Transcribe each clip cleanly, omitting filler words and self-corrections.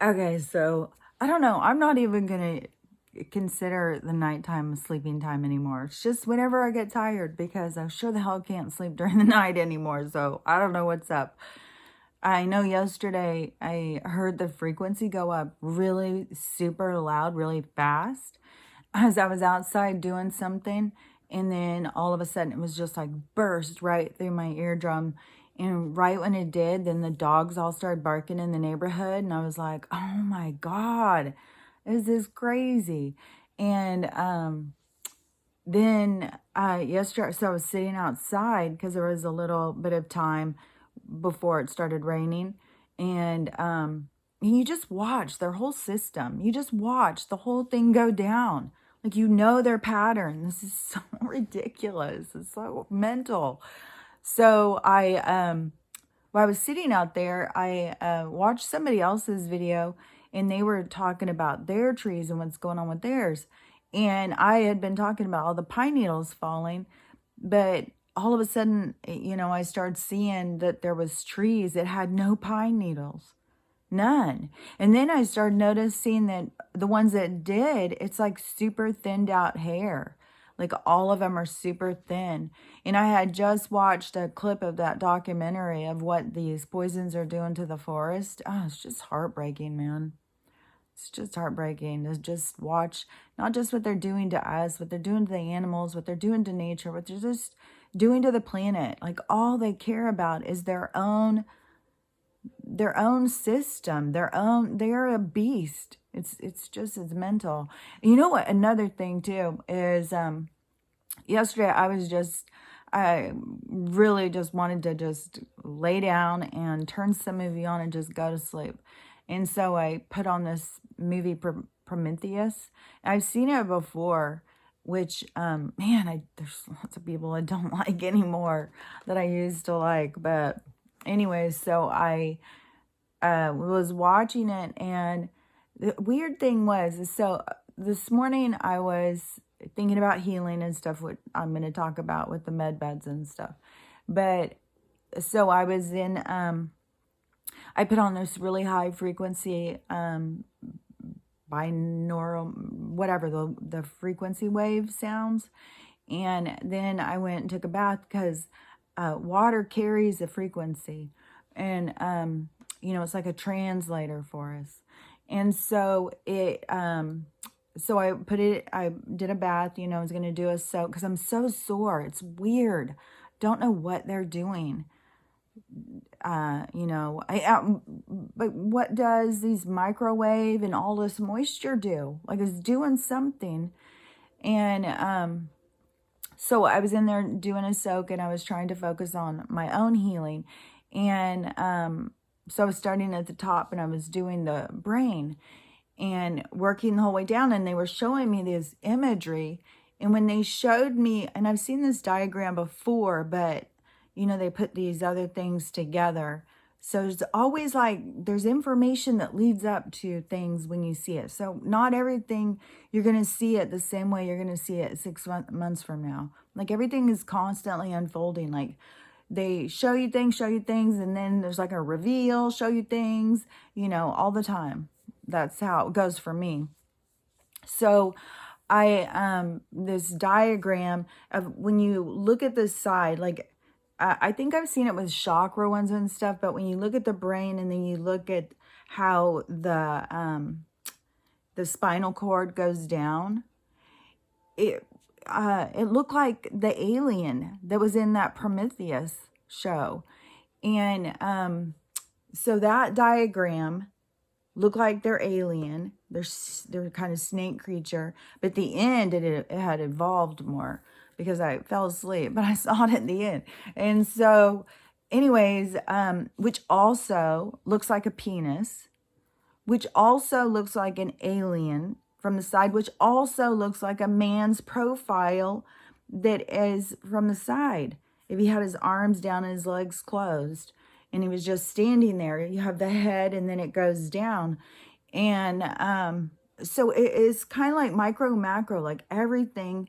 Okay, so I don't know. I'm not even gonna consider the nighttime sleeping time anymore. It's just whenever I get tired because I sure the hell can't sleep during the night anymore. So I don't know what's up. I know yesterday I heard the frequency go up really super loud, really fast as I was outside doing something. And then all of a sudden it was just like burst right through my eardrum. And right when it did, then the dogs all started barking in the neighborhood. And I was like, oh my God, is this crazy? And then yesterday, so I was sitting outside because there was a little bit of time before it started raining. And you just watch their whole system. You just watch the whole thing go down. Like, you know their pattern. This is so ridiculous. It's so mental. So while I was sitting out there, I watched somebody else's video, and they were talking about their trees and what's going on with theirs. And I had been talking about all the pine needles falling, but all of a sudden, I started seeing that there was trees that had no pine needles. None. And then I started noticing that the ones that did, it's like super thinned out hair. Like, all of them are super thin. And I had just watched a clip of that documentary of what these poisons are doing to the forest. Oh, it's just heartbreaking, man. It's just heartbreaking to just watch not just what they're doing to us, what they're doing to the animals, what they're doing to nature, what they're just doing to the planet. Like, all they care about is their own system, they're a beast. It's mental. And you know what, another thing too is yesterday I really just wanted to just lay down and turn some movie on and just go to sleep. And so I put on this movie, Prometheus. I've seen it before, which man, there's lots of people I don't like anymore that I used to like. But anyways, so I was watching it, and the weird thing was, so this morning I was thinking about healing and stuff, what I'm going to talk about with the med beds and stuff. But so I was in, I put on this really high frequency, binaural, whatever the frequency wave sounds. And then I went and took a bath because water carries a frequency. And, it's like a translator for us. And so I did a bath, I was going to do a soak because I'm so sore. It's weird. Don't know what they're doing. But what does these microwave and all this moisture do? Like, it's doing something. And, so I was in there doing a soak, and I was trying to focus on my own healing. And so I was starting at the top, and I was doing the brain and working the whole way down. And they were showing me this imagery. And when they showed me, and I've seen this diagram before, but, they put these other things together. So it's always like there's information that leads up to things when you see it. So not everything you're going to see it the same way you're going to see it 6 months from now. Like, everything is constantly unfolding. Like, they show you things, and then there's like a reveal, show you things, all the time. That's how it goes for me. So this diagram of when you look at the side, like, I think I've seen it with chakra ones and stuff, but when you look at the brain and then you look at how the spinal cord goes down, it looked like the alien that was in that Prometheus show. And so that diagram looked like they're alien. They're kind of snake creature, but at the end it had evolved more because I fell asleep, but I saw it at the end. And so anyways, which also looks like a penis, which also looks like an alien from the side, which also looks like a man's profile that is from the side. If he had his arms down and his legs closed and he was just standing there, you have the head and then it goes down. And so it is kind of like micro, macro, like everything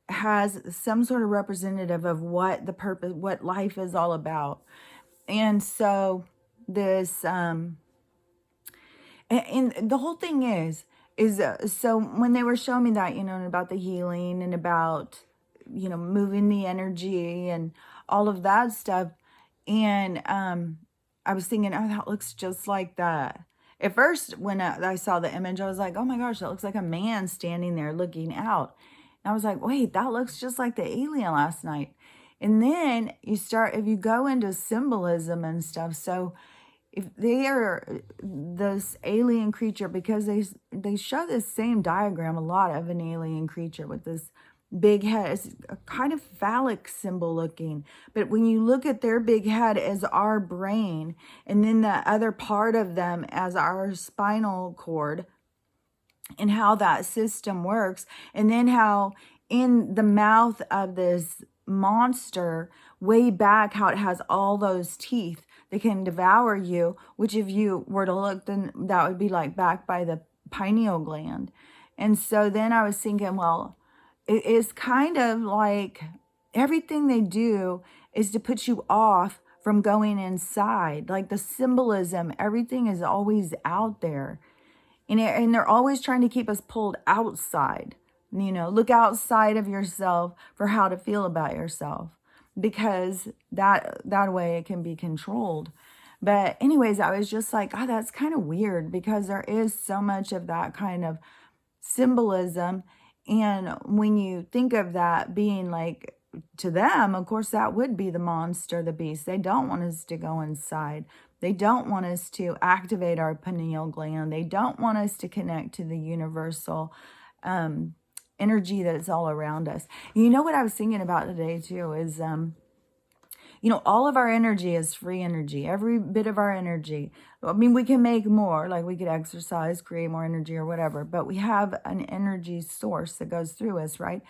has some sort of representative of what the purpose, what life is all about. And so this, And the whole thing is so when they were showing me that, about the healing and about, moving the energy and all of that stuff. And I was thinking, oh, that looks just like that. At first, when I saw the image, I was like, oh my gosh, that looks like a man standing there looking out. And I was like, wait, that looks just like the alien last night. And then if you go into symbolism and stuff, so if they are this alien creature, because they show this same diagram a lot of an alien creature with this big head. It's a kind of phallic symbol looking, but when you look at their big head as our brain, and then the other part of them as our spinal cord, and how that system works, and then how in the mouth of this monster way back, how it has all those teeth that can devour you, which if you were to look, then that would be like back by the pineal gland. And so then I was thinking, well, it is kind of like everything they do is to put you off from going inside. Like the symbolism, everything is always out there. And they're always trying to keep us pulled outside. Look outside of yourself for how to feel about yourself, because that way it can be controlled. But anyways, I was just like, oh, that's kind of weird, because there is so much of that kind of symbolism. And when you think of that being like, to them, of course, that would be the monster, the beast. They don't want us to go inside. They don't want us to activate our pineal gland. They don't want us to connect to the universal energy that is all around us. You know what I was thinking about today too is, all of our energy is free energy, every bit of our energy. I mean, we can make more, like we could exercise, create more energy or whatever, but we have an energy source that goes through us, right?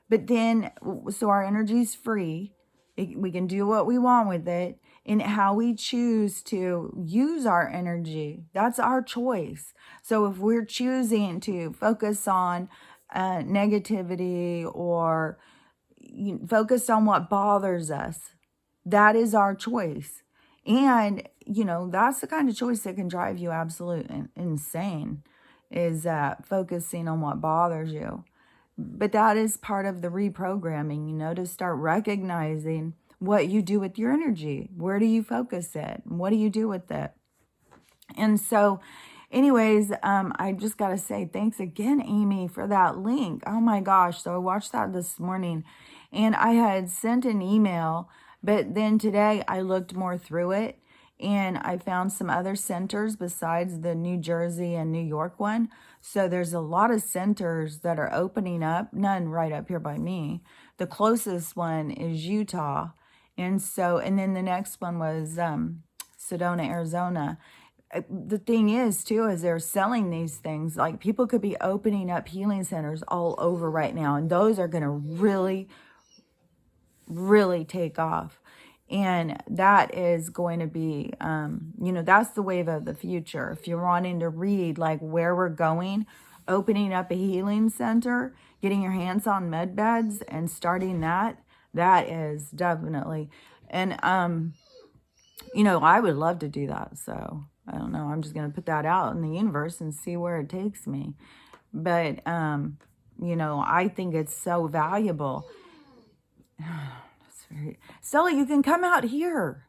But then, so our energy is free. We can do what we want with it, and how we choose to use our energy, that's our choice. So if we're choosing to focus on negativity, or focus on what bothers us, that is our choice. And, that's the kind of choice that can drive you absolutely insane, is focusing on what bothers you. But that is part of the reprogramming, to start recognizing what you do with your energy. Where do you focus it? What do you do with it? And so anyways, I just got to say thanks again, Amy, for that link. Oh my gosh. So I watched that this morning, and I had sent an email, but then today I looked more through it, and I found some other centers besides the New Jersey and New York one. So there's a lot of centers that are opening up, none right up here by me. The closest one is Utah. And then the next one was Sedona, Arizona. The thing is, too, is they're selling these things. Like, people could be opening up healing centers all over right now, and those are going to really, really take off. And that is going to be, that's the wave of the future. If you're wanting to read like where we're going, opening up a healing center, getting your hands on med beds and starting that is definitely. And, I would love to do that. So I don't know. I'm just going to put that out in the universe and see where it takes me. But, I think it's so valuable. Stella, you can come out here.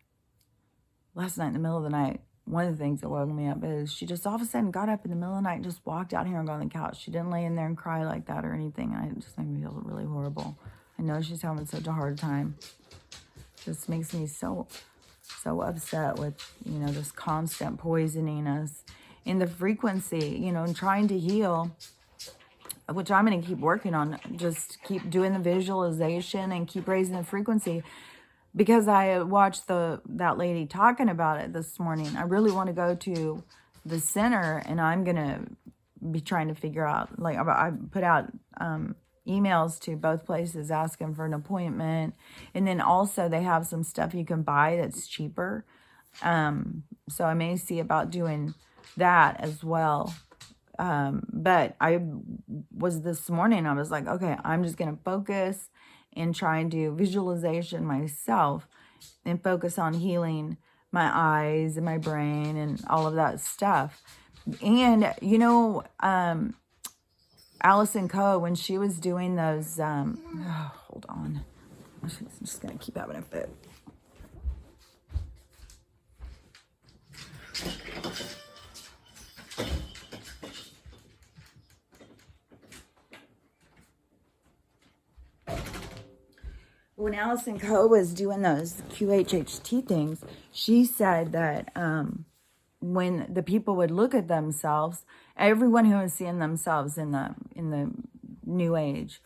Last night in the middle of the night, one of the things that woke me up is she just all of a sudden got up in the middle of the night and just walked out here and got on the couch. She didn't lay in there and cry like that or anything. And it just made me feel really horrible. I know she's having such a hard time. Just makes me so upset with, just constant poisoning us in the frequency, and trying to heal, which I'm going to keep working on. Just keep doing the visualization and keep raising the frequency, because I watched that lady talking about it this morning. I really want to go to the center, and I'm going to be trying to figure out, like, I put out emails to both places asking for an appointment. And then also they have some stuff you can buy that's cheaper. So I may see about doing that as well. But this morning, I was like, okay, I'm just going to focus and try and do visualization myself and focus on healing my eyes and my brain and all of that stuff. And, Allison Coe, when she was doing those, hold on. I'm just going to keep having a fit. When Allison Coe was doing those QHHT things, she said that when the people would look at themselves, everyone who was seeing themselves in the New Age,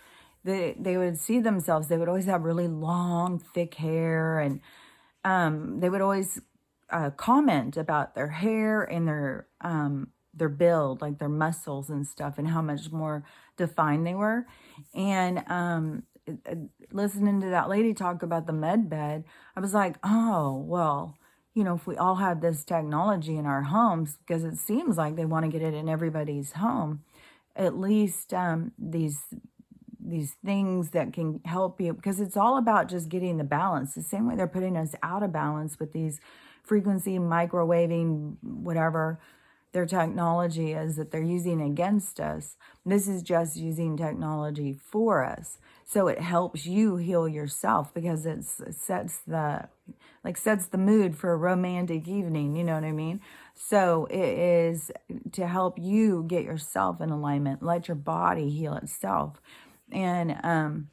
they would see themselves. They would always have really long, thick hair, and they would always comment about their hair and their build, like their muscles and stuff, and how much more defined they were. And listening to that lady talk about the med bed, I was like, oh, well, if we all had this technology in our homes, because it seems like they want to get it in everybody's home, at least these things that can help you, because it's all about just getting the balance. The same way they're putting us out of balance with these frequency microwaving, whatever their technology is that they're using against us. This is just using technology for us. So it helps you heal yourself, because it sets the mood for a romantic evening, you know what I mean? So it is to help you get yourself in alignment, let your body heal itself. And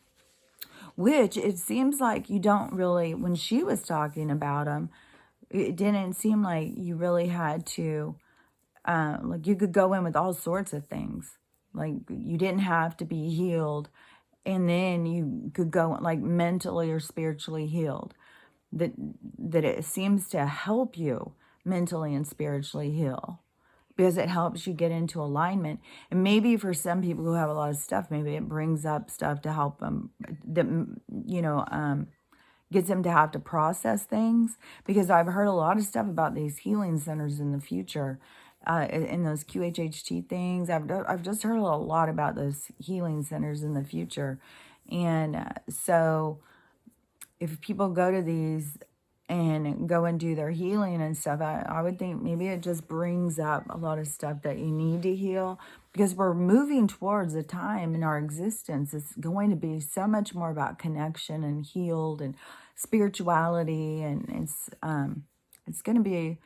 which it seems like you don't really, when she was talking about them, it didn't seem like you really had to, like you could go in with all sorts of things. Like you didn't have to be healed, and then you could go like mentally or spiritually healed. That it seems to help you mentally and spiritually heal, because it helps you get into alignment. And maybe for some people who have a lot of stuff, maybe it brings up stuff to help them, that, gets them to have to process things. Because I've heard a lot of stuff about these healing centers in the future, in those QHHT things. I've just heard a lot about those healing centers in the future. And so if people go to these and go and do their healing and stuff, I would think maybe it just brings up a lot of stuff that you need to heal, because we're moving towards a time in our existence. It's going to be so much more about connection and healed and spirituality. And it's going to be,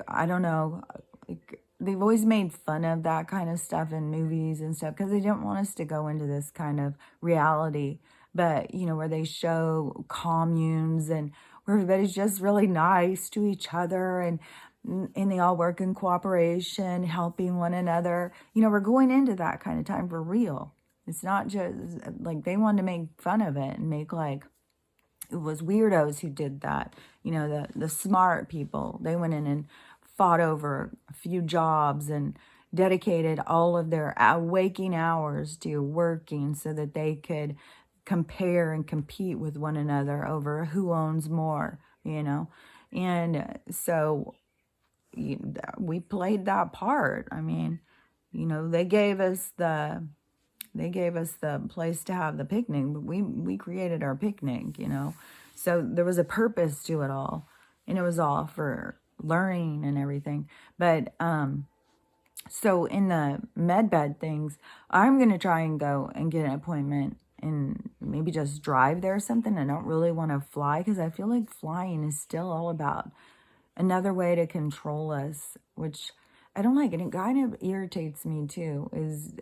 I don't know, like, they've always made fun of that kind of stuff in movies and stuff, because they didn't want us to go into this kind of reality. But, where they show communes and where everybody's just really nice to each other, and they all work in cooperation, helping one another. We're going into that kind of time for real. It's not just like they wanted to make fun of it and make like it was weirdos who did that. The smart people, they went in and fought over a few jobs and dedicated all of their waking hours to working so that they could compare and compete with one another over who owns more, And so we played that part. I mean, they gave us the place to have the picnic, but we created our picnic, So there was a purpose to it all, and it was all for learning and everything. But so in the med bed things, I'm going to try and go and get an appointment and maybe just drive there or something. I don't really want to fly, because I feel like flying is still all about another way to control us, which I don't like. And it kind of irritates me too, is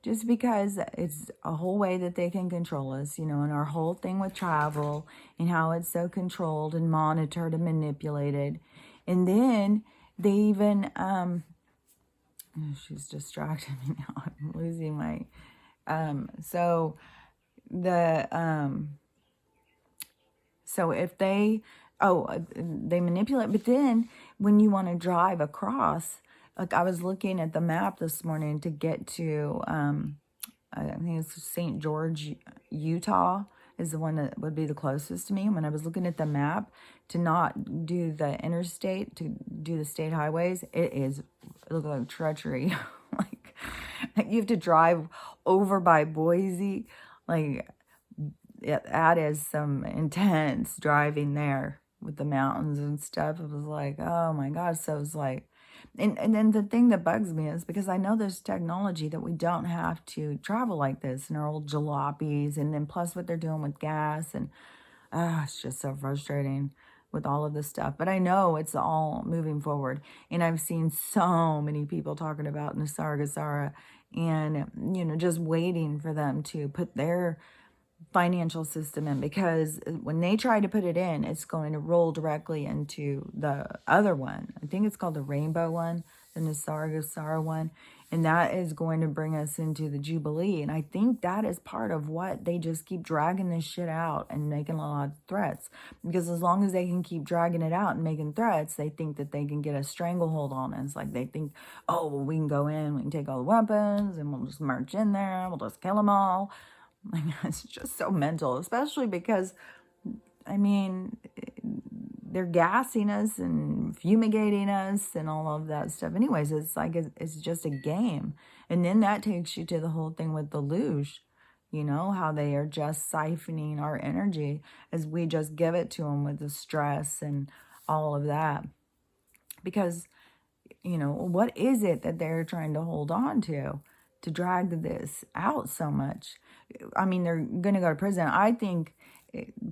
just because it's a whole way that they can control us, and our whole thing with travel and how it's so controlled and monitored and manipulated. And then they even, she's distracting me now. I'm losing my, so if they manipulate, but then when you want to drive across, like I was looking at the map this morning to get to, I think it's St. George, Utah is the one that would be the closest to me. When I was looking at the map to not do the interstate, to do the state highways, it looks like treachery. like you have to drive over by Boise. Like that is some intense driving there with the mountains and stuff. It was like, oh my God. So it was like, And then the thing that bugs me is because I know there's technology that we don't have to travel like this in our old jalopies, and then plus what they're doing with gas, and it's just so frustrating with all of this stuff. But I know it's all moving forward, and I've seen so many people talking about Nisargasara, and just waiting for them to put their financial system in, because when they try to put it in, it's going to roll directly into the other one. I think it's called the rainbow one, the Nisargasara one, and that is going to bring us into the Jubilee. And I think that is part of what they just keep dragging this shit out and making a lot of threats, because as long as they can keep dragging it out and making threats, they think that they can get a stranglehold on us. Like they think, oh, well, we can go in, we can take all the weapons, and we'll just march in there, we'll just kill them all. Like, it's just so mental, especially because, I mean, they're gassing us and fumigating us and all of that stuff. Anyways, it's like it's just a game. And then that takes you to the whole thing with the luge, how they are just siphoning our energy as we just give it to them with the stress and all of that. Because, what is it that they're trying to hold on to drag this out so much? I mean, they're going to go to prison. I think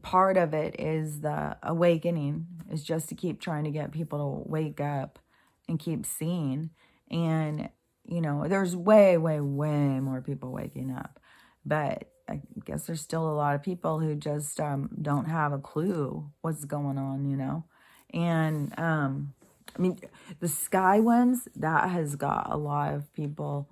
part of it is the awakening, is just to keep trying to get people to wake up and keep seeing. And, there's way, way, way more people waking up. But I guess there's still a lot of people who just don't have a clue what's going on, And, I mean, the sky ones, that has got a lot of people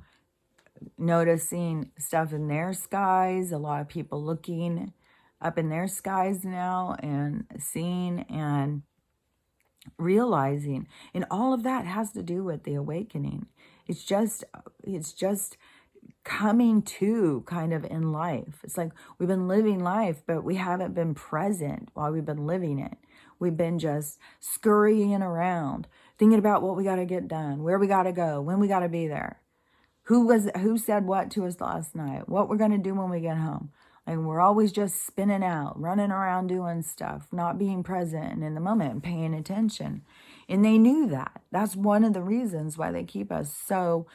noticing stuff in their skies, a lot of people looking up in their skies now and seeing and realizing. And all of that has to do with the awakening. It's just coming to kind of in life. It's like we've been living life, but we haven't been present while we've been living it. We've been just scurrying around, thinking about what we got to get done, where we got to go, when we got to be there. Who said what to us last night? What we're going to do when we get home? And we're always just spinning out, running around doing stuff, not being present and in the moment and paying attention. And they knew that. That's one of the reasons why they keep us so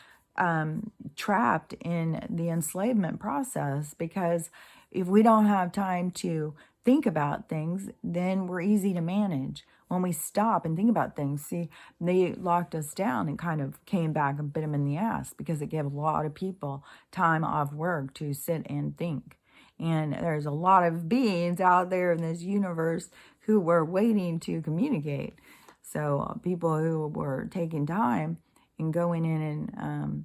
trapped in the enslavement process, because if we don't have time to think about things, then we're easy to manage. When we stop and think about things, see, they locked us down and kind of came back and bit them in the ass, because it gave a lot of people time off work to sit and think. And there's a lot of beings out there in this universe who were waiting to communicate. So people who were taking time and going in and,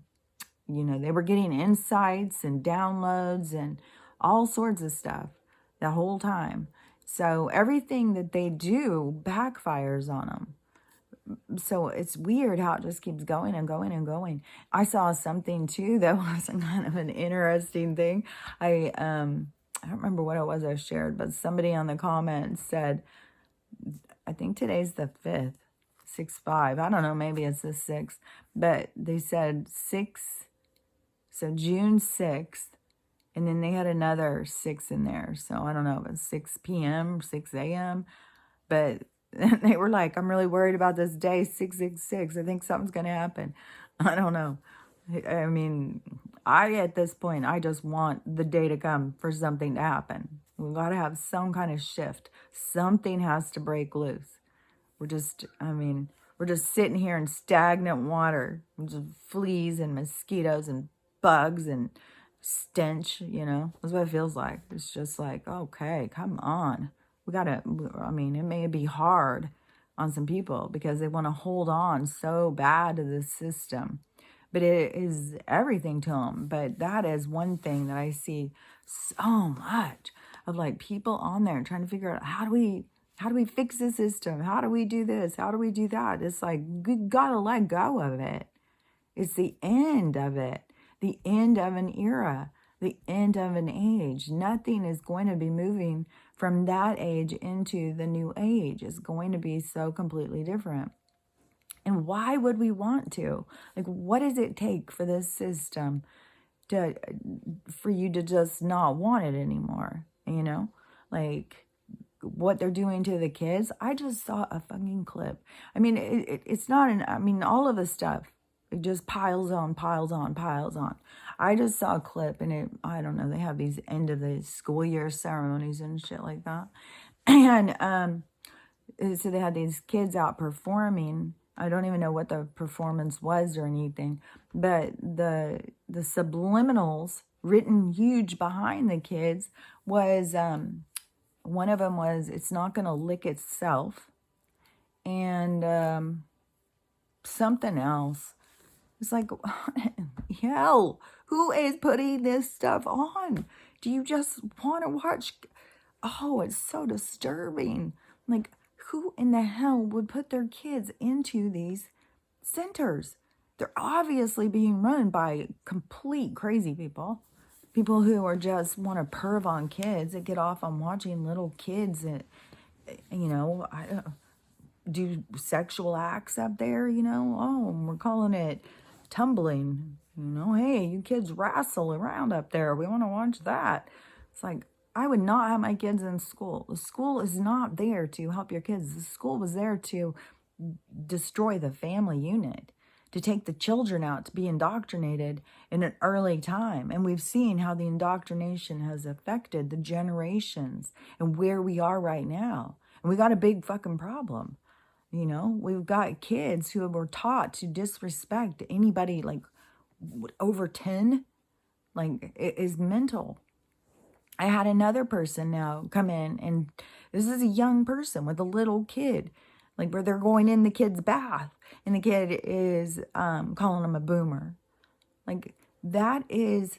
they were getting insights and downloads and all sorts of stuff the whole time. So everything that they do backfires on them. So it's weird how it just keeps going and going and going. I saw something too that was kind of an interesting thing. I don't remember what it was I shared, but somebody on the comments said, I think today's the 5th, 6/5. I don't know, maybe it's the 6th, but they said 6, so June 6th. And then they had another 6 in there. So I don't know if it's 6 p.m., 6 a.m. But they were like, I'm really worried about this day, 666. I think something's going to happen. I don't know. I mean, at this point, I just want the day to come for something to happen. We've got to have some kind of shift. Something has to break loose. We're just sitting here in stagnant water. Just fleas and mosquitoes and bugs and stench, that's what it feels like. It's just like, okay, come on. It may be hard on some people because they want to hold on so bad to the system, but it is everything to them. But that is one thing that I see so much of, like, people on there trying to figure out, how do we fix the system? How do we do this? How do we do that? It's like, you gotta let go of it. It's the end of it. The end of an era, the end of an age. Nothing is going to be moving from that age into the new age. It's going to be so completely different. And why would we want to? Like, what does it take for this system for you to just not want it anymore? Like, what they're doing to the kids. I just saw a fucking clip. I mean, it's not I mean, all of the stuff, it just piles on, piles on, piles on. I just saw a clip and I don't know, they have these end of the school year ceremonies and shit like that. And, so they had these kids out performing. I don't even know what the performance was or anything, but the subliminals written huge behind the kids was, one of them was, it's not going to lick itself. And something else. It's like, hell, who is putting this stuff on? Do you just want to watch? Oh, it's so disturbing. Like, who in the hell would put their kids into these centers? They're obviously being run by complete crazy people. People who are just want to perv on kids that get off on watching little kids and, do sexual acts up there, Oh, we're calling it tumbling. Hey, you kids wrestle around up there. We want to watch that. It's like, I would not have my kids in school. The school is not there to help your kids. The school was there to destroy the family unit, to take the children out to be indoctrinated in an early time. And we've seen how the indoctrination has affected the generations and where we are right now. And we got a big fucking problem. We've got kids who were taught to disrespect anybody like over 10. Like, it is mental. I had another person now come in, and this is a young person with a little kid, like where they're going in the kid's bath, and the kid is calling him a boomer. Like, that is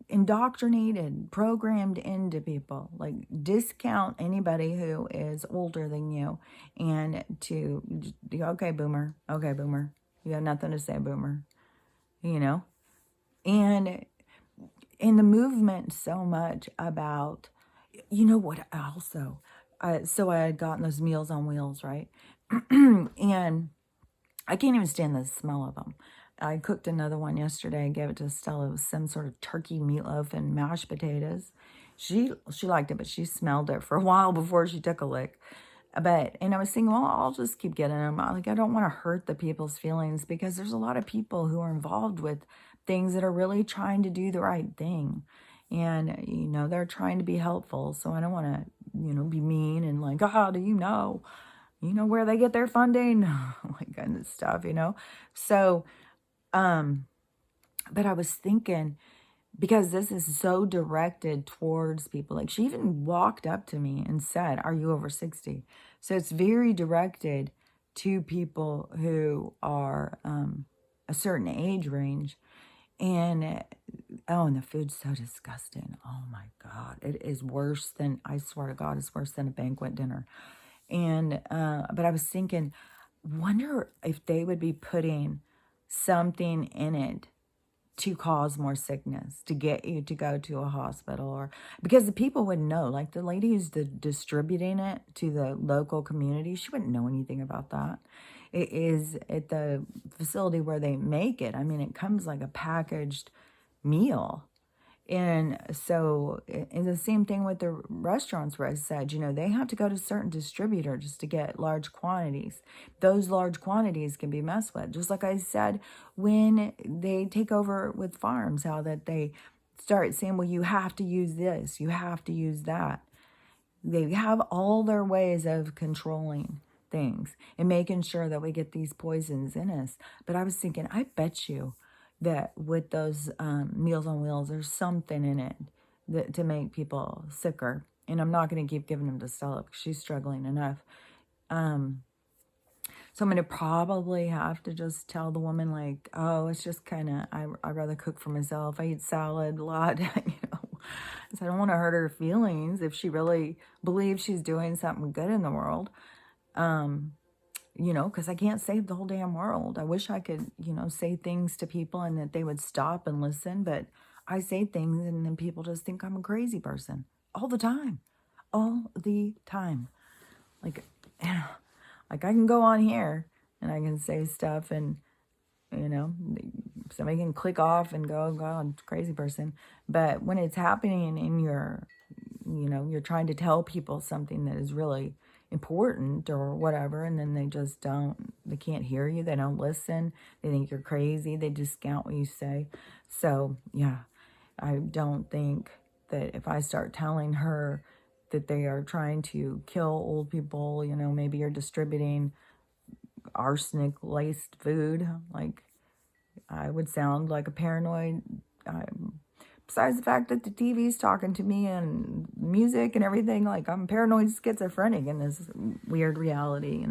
indoctrinated, programmed into people. Like, discount anybody who is older than you, and to, okay, boomer, you got nothing to say, boomer, and in the movement so much about, what also, so I had gotten those Meals on Wheels, right? And I can't even stand the smell of them. I cooked another one yesterday and gave it to Stella. It was some sort of turkey meatloaf and mashed potatoes. She liked it, but she smelled it for a while before she took a lick. And I was thinking, well, I'll just keep getting them. Like, I don't want to hurt the people's feelings, because there's a lot of people who are involved with things that are really trying to do the right thing. And, they're trying to be helpful. So I don't want to, be mean and like, do you know where they get their funding? Like, kind of stuff, So, but I was thinking, because this is so directed towards people. Like, she even walked up to me and said, "Are you over 60?" So it's very directed to people who are a certain age range. And, and the food's so disgusting. Oh my God. It is worse than, I swear to God, it's worse than a banquet dinner. And, but I was thinking, wonder if they would be putting something in it to cause more sickness, to get you to go to a hospital, or because the people wouldn't know. Like, the lady who's distributing it to the local community, she wouldn't know anything about that. It is at the facility where they make it. I mean, it comes like a packaged meal. And so, and the same thing with the restaurants where I said, they have to go to certain distributors to get large quantities. Those large quantities can be messed with. Just like I said, when they take over with farms, how that they start saying, well, you have to use this, you have to use that. They have all their ways of controlling things and making sure that we get these poisons in us. But I was thinking, I bet you that with those Meals on Wheels, there's something in it to make people sicker. And I'm not going to keep giving them to Stella because she's struggling enough. So I'm going to probably have to just tell the woman, like, oh, it's just kind of, I'd rather cook for myself. I eat salad a lot, So I don't want to hurt her feelings if she really believes she's doing something good in the world. Because I can't save the whole damn world. I wish I could, say things to people and that they would stop and listen. But I say things and then people just think I'm a crazy person all the time. All the time. Like I can go on here and I can say stuff and, somebody can click off and go, God, crazy person. But when it's happening in your you're trying to tell people something that is really important or whatever, and then they just they can't hear you, they don't listen, they think you're crazy, they discount what you say. So yeah, I don't think that if I start telling her that they are trying to kill old people, maybe you're distributing arsenic laced food, like I would sound like a paranoid. Besides the fact that the TV's talking to me and music and everything, like I'm paranoid schizophrenic in this weird reality,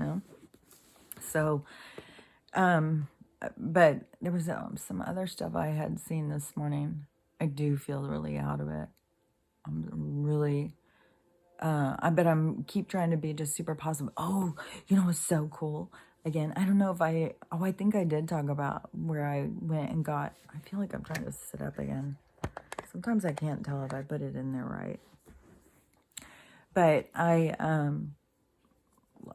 So, but there was some other stuff I had seen this morning. I do feel really out of it. I'm really, I'm keep trying to be just super positive. Oh, it's so cool. Again, I don't know if I think I did talk about where I went and I feel like I'm trying to sit up again. Sometimes I can't tell if I put it in there right. But I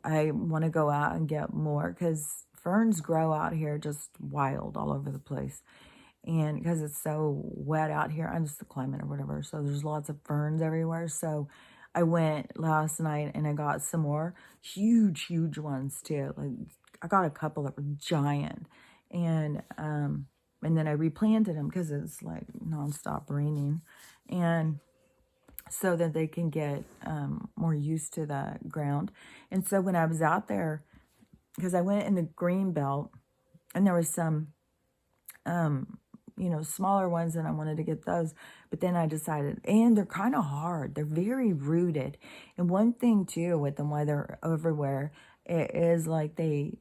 want to go out and get more because ferns grow out here just wild all over the place. And because it's so wet out here, I'm just the climate or whatever. So there's lots of ferns everywhere. So I went last night and I got some more huge ones too. Like I got a couple that were giant. And then I replanted them because it's like nonstop raining. And so that they can get more used to the ground. And so when I was out there, because I went in the green belt and there was some, smaller ones and I wanted to get those. But then I decided, and they're kind of hard. They're very rooted. And one thing too with them, why they're everywhere, it is like the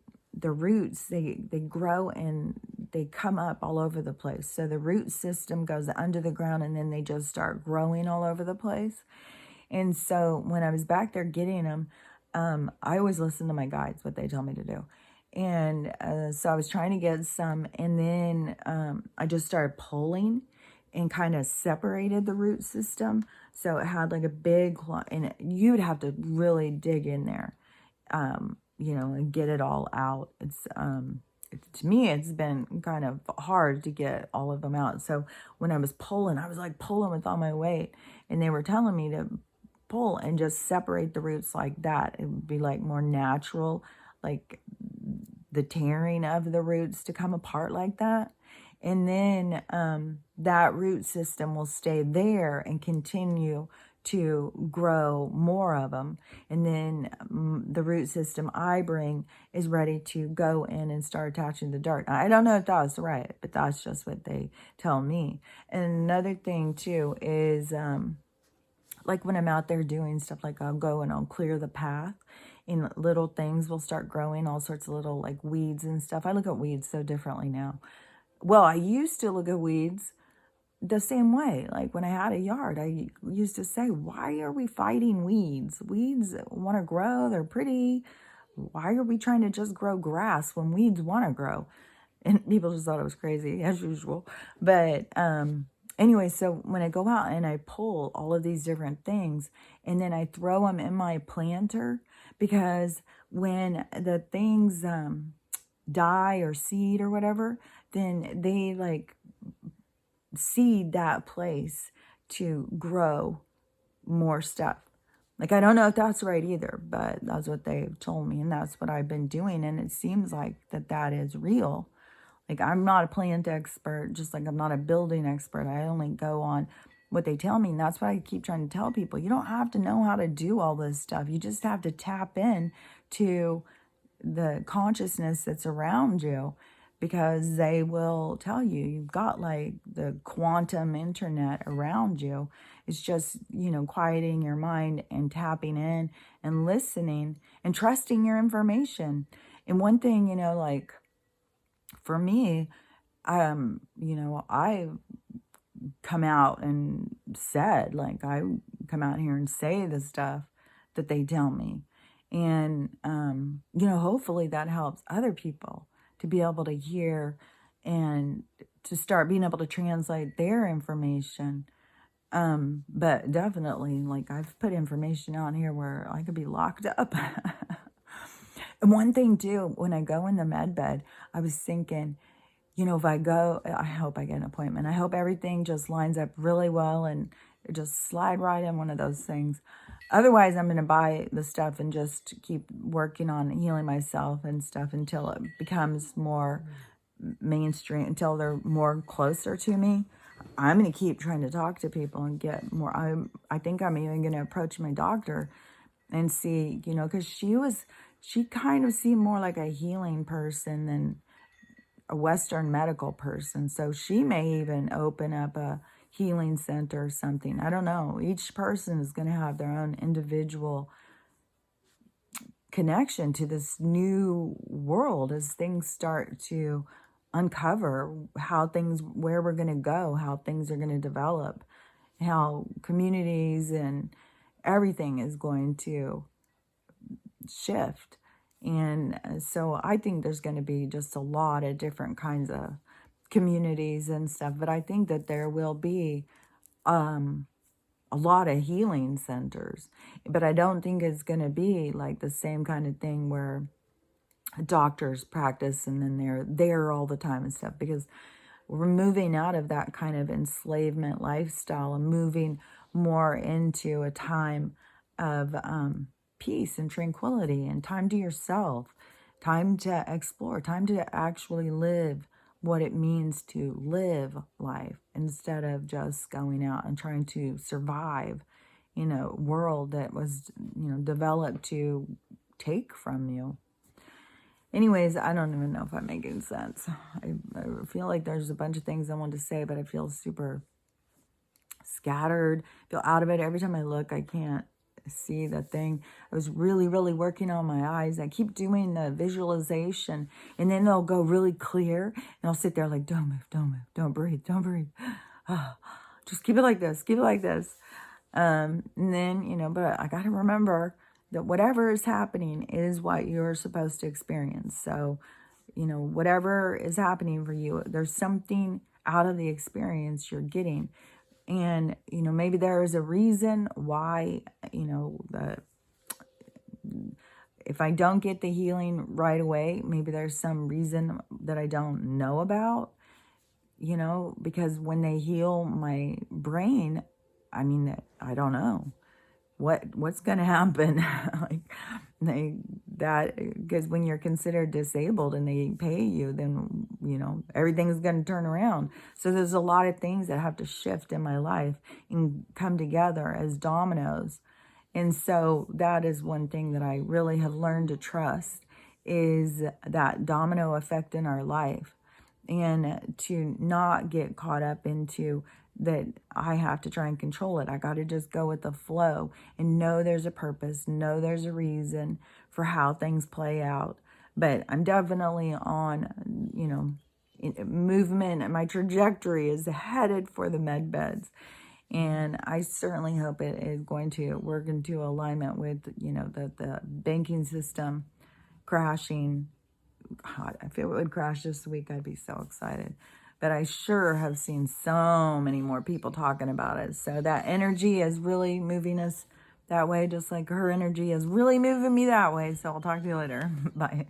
roots, they grow and they come up all over the place. So the root system goes under the ground and then they just start growing all over the place. And so when I was back there getting them, I always listen to my guides, what they tell me to do. And so I was trying to get some, and then I just started pulling and kind of separated the root system. So it had like a big clump, and you'd have to really dig in there, and get it all out. To me, it's been kind of hard to get all of them out. So when I was pulling, I was like pulling with all my weight, and they were telling me to pull and just separate the roots like that. It would be like more natural, like the tearing of the roots to come apart like that. And then that root system will stay there and continue to grow more of them. And then the root system I bring is ready to go in and start attaching the dirt. I don't know if that's right, but that's just what they tell me. And another thing too is like when I'm out there doing stuff, like I'll go and I'll clear the path and little things will start growing, all sorts of little like weeds and stuff. I look at weeds so differently now. Well, I used to look at weeds the same way. Like when I had a yard, I used to say, why are we fighting weeds? Weeds want to grow. They're pretty. Why are we trying to just grow grass when weeds want to grow? And people just thought I was crazy as usual. But anyway, so when I go out and I pull all of these different things and then I throw them in my planter, because when the things die or seed or whatever, then they like seed that place to grow more stuff. Like, I don't know if that's right either, but that's what they've told me, and that's what I've been doing, and it seems like that is real. Like, I'm not a plant expert, just like I'm not a building expert. I only go on what they tell me, and that's what I keep trying to tell people. You don't have to know how to do all this stuff. You just have to tap in to the consciousness that's around you, because they will tell you. You've got like the quantum internet around you. It's just, quieting your mind and tapping in and listening and trusting your information. And one thing, like for me, I come out and said, like, I come out here and say the stuff that they tell me. And, hopefully that helps other people to be able to hear and to start being able to translate their information. But definitely, like, I've put information out here where I could be locked up. And one thing too, when I go in the med bed, I was thinking, if I go, I hope I get an appointment. I hope everything just lines up really well and just slide right in one of those things. Otherwise, I'm going to buy the stuff and just keep working on healing myself and stuff until it becomes more mainstream, until they're more closer to me. I'm going to keep trying to talk to people and get more. I think I'm even going to approach my doctor and see, because she kind of seemed more like a healing person than a Western medical person. So she may even open up a healing center or something. I don't know. Each person is going to have their own individual connection to this new world as things start to uncover where we're going to go, how things are going to develop, how communities and everything is going to shift. And so I think there's going to be just a lot of different kinds of communities and stuff, but I think that there will be a lot of healing centers, but I don't think it's going to be like the same kind of thing where doctors practice and then they're there all the time and stuff, because we're moving out of that kind of enslavement lifestyle and moving more into a time of peace and tranquility and time to yourself, time to explore, time to actually live what it means to live life instead of just going out and trying to survive in a world that was, developed to take from you. Anyways, I don't even know if I'm making sense. I feel like there's a bunch of things I want to say, but I feel super scattered, feel out of it. Every time I look, I can't see the thing. I was really, really working on my eyes. I keep doing the visualization, and then they'll go really clear, and I'll sit there like, don't move, don't move, don't breathe, don't breathe. Just keep it like this, keep it like this. And then, but I got to remember that whatever is happening is what you're supposed to experience. So, whatever is happening for you, there's something out of the experience you're getting. And, maybe there is a reason why, if I don't get the healing right away, maybe there's some reason that I don't know about, because when they heal my brain, I don't know what's going to happen. Because when you're considered disabled and they pay you, then, everything's going to turn around. So there's a lot of things that have to shift in my life and come together as dominoes. And so that is one thing that I really have learned to trust, is that domino effect in our life, and to not get caught up into that I have to try and control it. I got to just go with the flow and know there's a purpose, know there's a reason for how things play out. But I'm definitely on, movement, and my trajectory is headed for the med beds. And I certainly hope it is going to work into alignment with, the banking system crashing. God, if it would crash this week, I'd be so excited. But I sure have seen so many more people talking about it. So that energy is really moving us that way, just like her energy is really moving me that way. So I'll talk to you later. Bye.